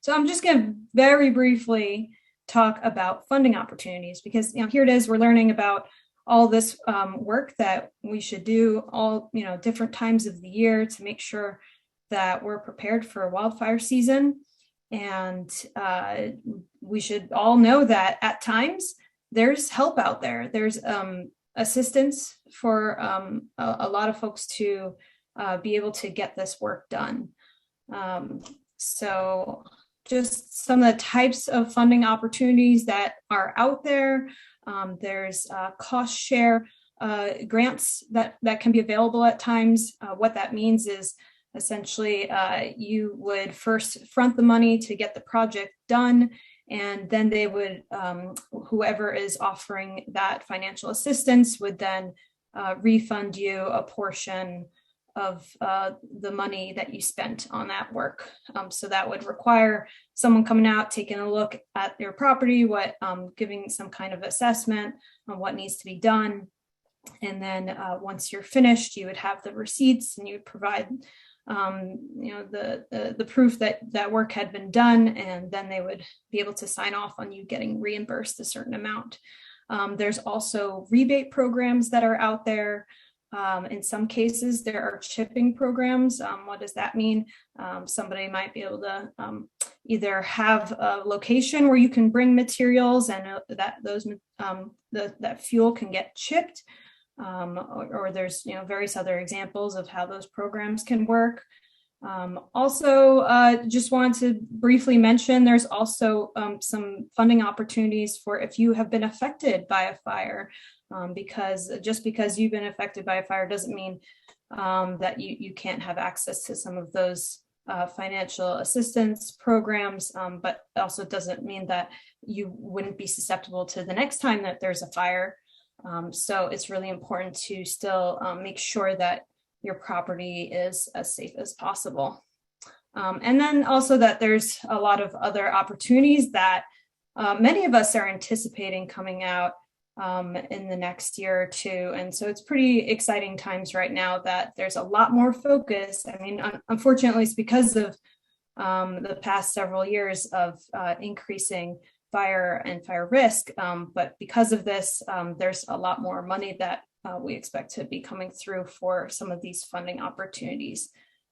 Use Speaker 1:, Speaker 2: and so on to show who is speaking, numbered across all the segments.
Speaker 1: So I'm just going to very briefly talk about funding opportunities because, here it is, we're learning about all this work that we should do all, different times of the year to make sure that we're prepared for wildfire season. And we should all know that at times there's help out there. There's assistance for a lot of folks to be able to get this work done. So just some of the types of funding opportunities that are out there. There's cost share grants that can be available at times. What that means is essentially you would first front the money to get the project done, and then they would, whoever is offering that financial assistance would then refund you a portion of the money that you spent on that work. So that would require someone coming out, taking a look at your property, giving some kind of assessment on what needs to be done. And then once you're finished, you would have the receipts and you would provide the proof that work had been done, and then they would be able to sign off on you getting reimbursed a certain amount. There's also rebate programs that are out there. In some cases, there are chipping programs. What does that mean? Somebody might be able to either have a location where you can bring materials and that fuel can get chipped, or there's various other examples of how those programs can work. Also, just wanted to briefly mention there's also some funding opportunities for if you have been affected by a fire. Because just because you've been affected by a fire doesn't mean that you can't have access to some of those financial assistance programs, but also doesn't mean that you wouldn't be susceptible to the next time that there's a fire. So it's really important to still make sure that your property is as safe as possible. And then also that there's a lot of other opportunities that many of us are anticipating coming out in the next year or two. And so it's pretty exciting times right now that there's a lot more focus. I mean, unfortunately, it's because of the past several years of increasing fire and fire risk. But because of this, there's a lot more money that we expect to be coming through for some of these funding opportunities.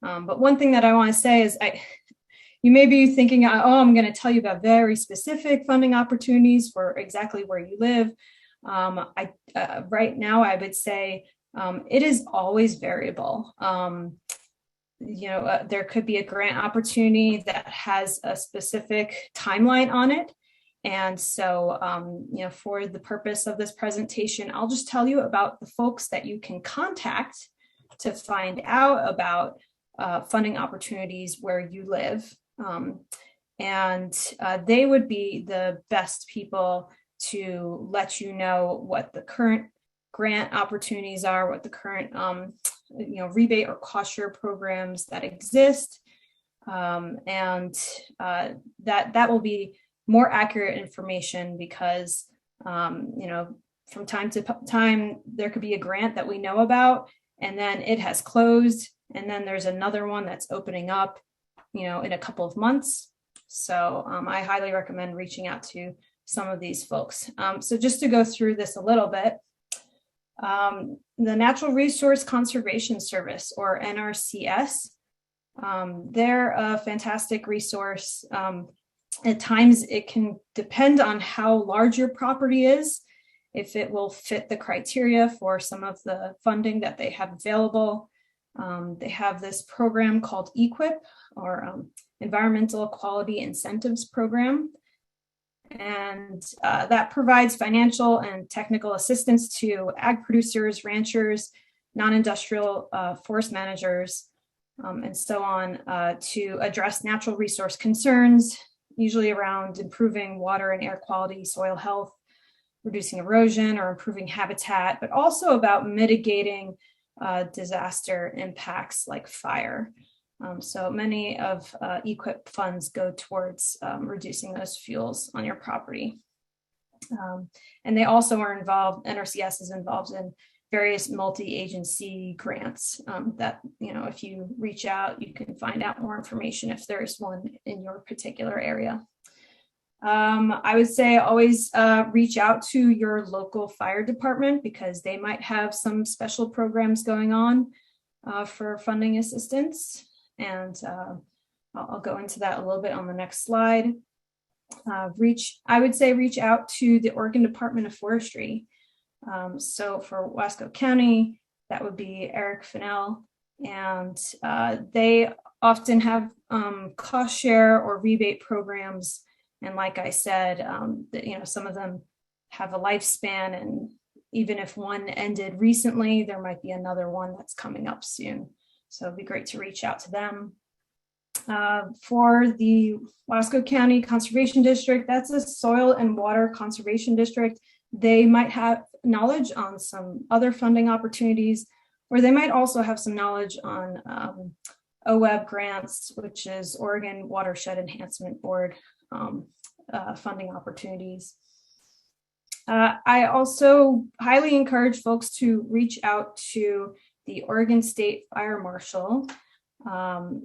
Speaker 1: But one thing that I want to say is you may be thinking, oh, I'm going to tell you about very specific funding opportunities for exactly where you live. Right now, I would say it is always variable. There could be a grant opportunity that has a specific timeline on it. And so, for the purpose of this presentation, I'll just tell you about the folks that you can contact to find out about funding opportunities where you live. And they would be the best people to let you know what the current grant opportunities are, what the current rebate or cost share programs that exist, and that will be more accurate information because from time to time there could be a grant that we know about and then it has closed, and then there's another one that's opening up in a couple of months. So I highly recommend reaching out to some of these folks. So just to go through this a little bit, the Natural Resource Conservation Service, or NRCS, they're a fantastic resource. At times it can depend on how large your property is, if it will fit the criteria for some of the funding that they have available. They have this program called EQIP, or Environmental Quality Incentives Program. And that provides financial and technical assistance to ag producers, ranchers, non-industrial forest managers, and so on, to address natural resource concerns, usually around improving water and air quality, soil health, reducing erosion, or improving habitat, but also about mitigating disaster impacts like fire. So many of EQIP funds go towards reducing those fuels on your property. And they also are involved, NRCS is involved in various multi-agency grants that, if you reach out, you can find out more information if there's one in your particular area. I would say always reach out to your local fire department because they might have some special programs going on for funding assistance. And I'll go into that a little bit on the next slide. I would say reach out to the Oregon Department of Forestry. So for Wasco County, that would be Eric Fennell, and they often have cost share or rebate programs. And like I said, some of them have a lifespan, and even if one ended recently, there might be another one that's coming up soon. So it'd be great to reach out to them. For the Wasco County Conservation District, that's a soil and water conservation district. They might have knowledge on some other funding opportunities, or they might also have some knowledge on OWEB grants, which is Oregon Watershed Enhancement Board funding opportunities. I also highly encourage folks to reach out to the Oregon State Fire Marshal.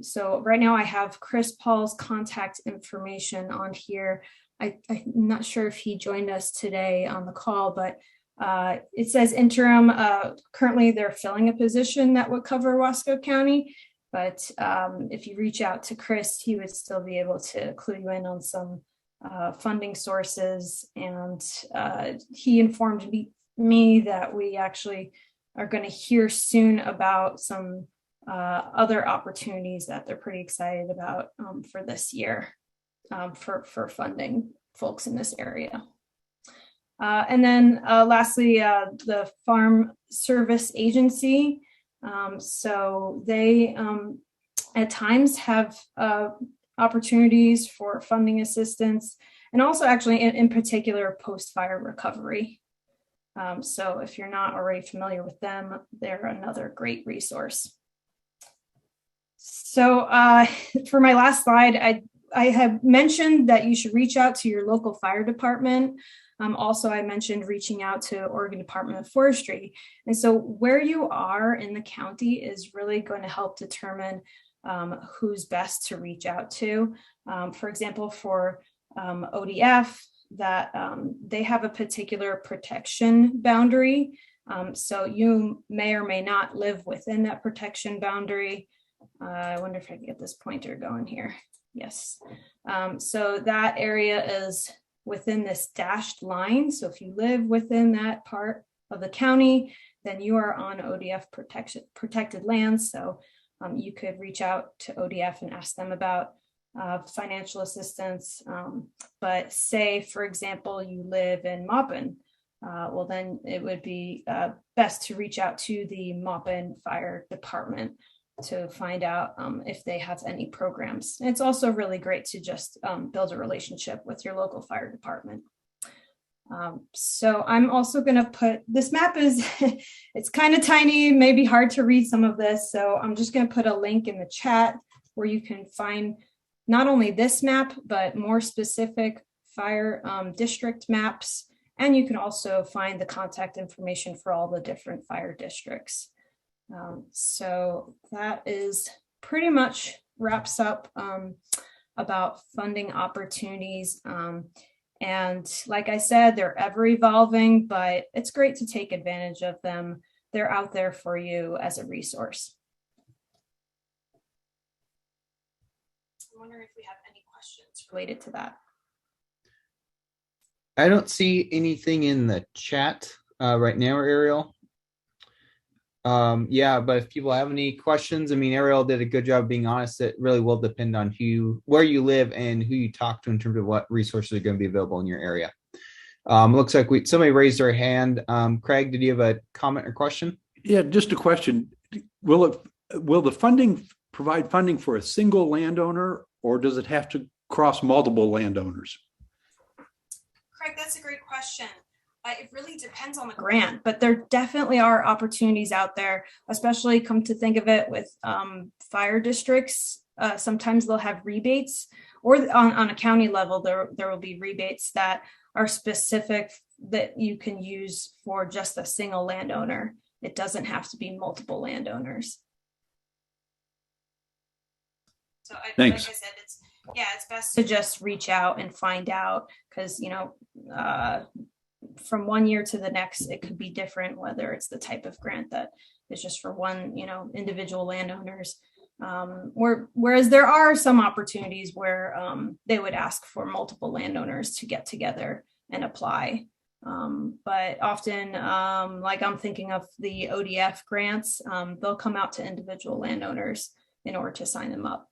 Speaker 1: So right now I have Chris Paul's contact information on here. I'm not sure if he joined us today on the call, but it says interim. Currently they're filling a position that would cover Wasco County, but if you reach out to Chris, he would still be able to clue you in on some funding sources. And he informed me that we actually are going to hear soon about some other opportunities that they're pretty excited about for this year for funding folks in this area. And then lastly, the Farm Service Agency. So they at times have opportunities for funding assistance, and also actually in particular post-fire recovery. So if you're not already familiar with them, they're another great resource. So for my last slide, I have mentioned that you should reach out to your local fire department. Also, I mentioned reaching out to Oregon Department of Forestry. And so where you are in the county is really going to help determine who's best to reach out to. For example, for ODF, that they have a particular protection boundary. So you may or may not live within that protection boundary. I wonder if I can get this pointer going here. Yes. So that area is within this dashed line. So if you live within that part of the county, then you are on ODF protected lands. So you could reach out to ODF and ask them about financial assistance. But say, for example, you live in Maupin, well, then it would be best to reach out to the Maupin Fire Department to find out if they have any programs. And it's also really great to just build a relationship with your local fire department. So I'm also going to put, this map is, it's kind of tiny, maybe hard to read some of this. So I'm just going to put a link in the chat where you can find not only this map, but more specific fire district maps. And you can also find the contact information for all the different fire districts. So that is pretty much wraps up about funding opportunities. And like I said, they're ever evolving, but it's great to take advantage of them. They're out there for you as a resource. I wonder if we have any questions related to that.
Speaker 2: I don't see anything in the chat right now, Ariel. Yeah, but if people have any questions, I mean, Ariel did a good job being honest. It really will depend on where you live and who you talk to in terms of what resources are going to be available in your area. Looks like somebody raised their hand. Craig, did you have a comment or question?
Speaker 3: Yeah, just a question. Will the funding provide funding for a single landowner, or does it have to cross multiple landowners?
Speaker 1: Craig, that's a great question. It really depends on the grant, but there definitely are opportunities out there, especially come to think of it with fire districts. Sometimes they'll have rebates, or on a county level, there will be rebates that are specific that you can use for just a single landowner. It doesn't have to be multiple landowners. So like I said, it's best to just reach out and find out, because, from one year to the next, it could be different, whether it's the type of grant that is just for one, individual landowners. Whereas there are some opportunities where they would ask for multiple landowners to get together and apply. But often, like I'm thinking of the ODF grants, they'll come out to individual landowners in order to sign them up.